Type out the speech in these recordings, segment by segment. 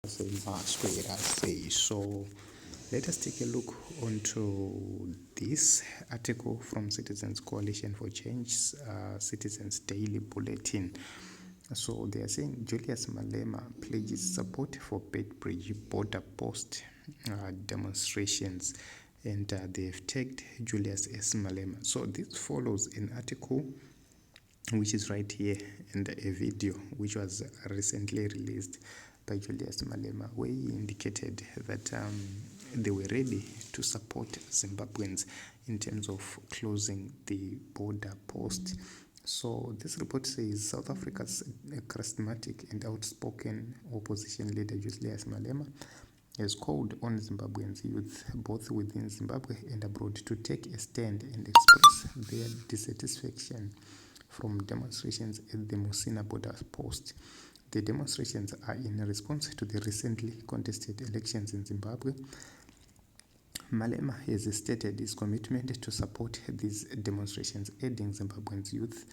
So let us take a look onto this article from Citizens Coalition for Change, Citizens Daily Bulletin. So they are saying Julius Malema pledges support for Bedbridge border post demonstrations, and they've tagged Julius S. Malema. So this follows an article which is right here, and a video which was recently released by Julius Malema, where he indicated that they were ready to support Zimbabweans in terms of closing the border post. So this report says South Africa's charismatic and outspoken opposition leader Julius Malema has called on Zimbabweans youth, both within Zimbabwe and abroad, to take a stand and express their dissatisfaction from demonstrations at the Messina border post. The demonstrations are in response to the recently contested elections in Zimbabwe. Malema has stated his commitment to support these demonstrations, aiding Zimbabweans youth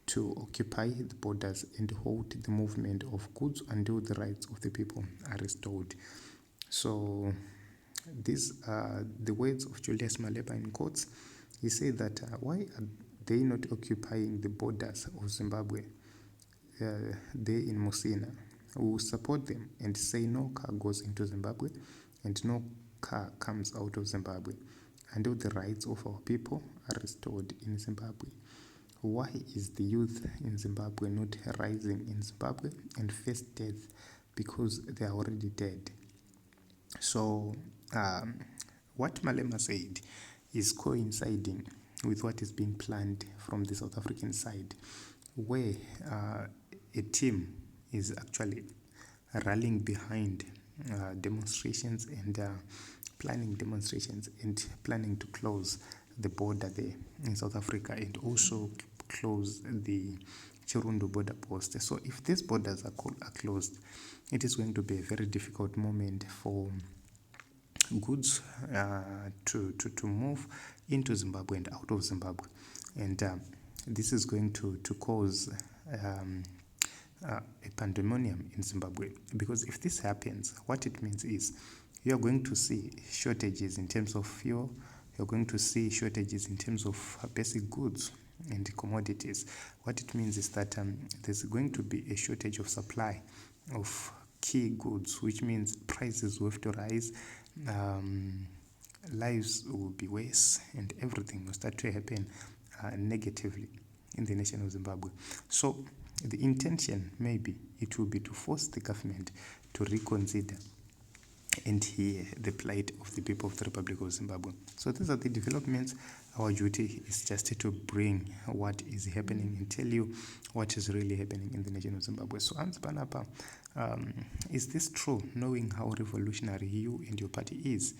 to occupy the borders and hold the movement of goods until the rights of the people are restored. So these are the words of Julius Malema in quotes. He said that why are they not occupying the borders of Zimbabwe? They in Messina. We will support them and say no car goes into Zimbabwe and no car comes out of Zimbabwe until the rights of our people are restored in Zimbabwe. Why is the youth in Zimbabwe not rising in Zimbabwe and face death because they are already dead? So what Malema said is coinciding with what is being planned from the South African side, where a team is actually rallying behind demonstrations and planning demonstrations and planning to close the border there in South Africa and also close the Chirundu border post. So if these borders are closed, it is going to be a very difficult moment for goods to move into Zimbabwe and out of Zimbabwe, and this is going to cause a pandemonium in Zimbabwe, because if this happens, what it means is you are going to see shortages in terms of fuel, you're going to see shortages in terms of basic goods and commodities. What it means is that there's going to be a shortage of supply of key goods, which means prices will have to rise, lives will be worse, and everything will start to happen negatively in the nation of Zimbabwe. So the intention, maybe it will be to force the government to reconsider and hear the plight of the people of the Republic of Zimbabwe. So these are the developments. Our duty is just to bring what is happening and tell you what is really happening in the nation of Zimbabwe. So Anspanapa, is this true? Knowing how revolutionary you and your party is,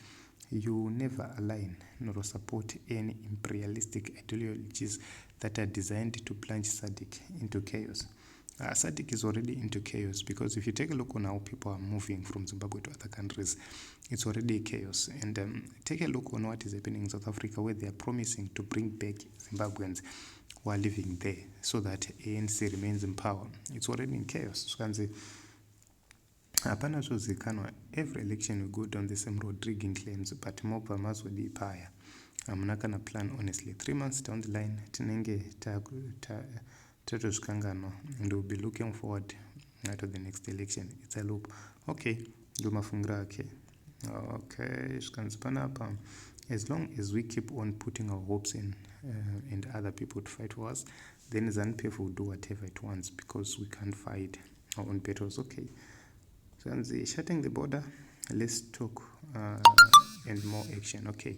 you never align nor support any imperialistic ideologies that are designed to plunge SADC into chaos. SADC is already into chaos, because if you take a look on how people are moving from Zimbabwe to other countries, it's already chaos. And take a look on what is happening in South Africa, where they are promising to bring back Zimbabweans who are living there so that ANC remains in power. It's already in chaos. So can say, hapana zvozikanwa, every election we go down the same road, rigging claims, but mopa mazodi paya. Hamuna kana plan, honestly. 3 months down the line, tinenge and we'll be looking forward to the next election. It's a loop. Okay, as long as we keep on putting our hopes in and other people to fight for us, then ZANU-PF will do whatever it wants, because we can't fight our own battles. Okay, so shutting the border, let's talk and more action. Okay,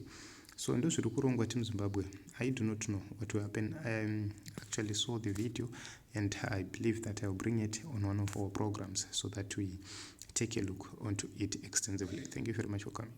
so in those Team Zimbabwe, I do not know what will happen. I actually saw the video, and I believe that I'll bring it on one of our programs so that we take a look onto it extensively. Thank you very much for coming.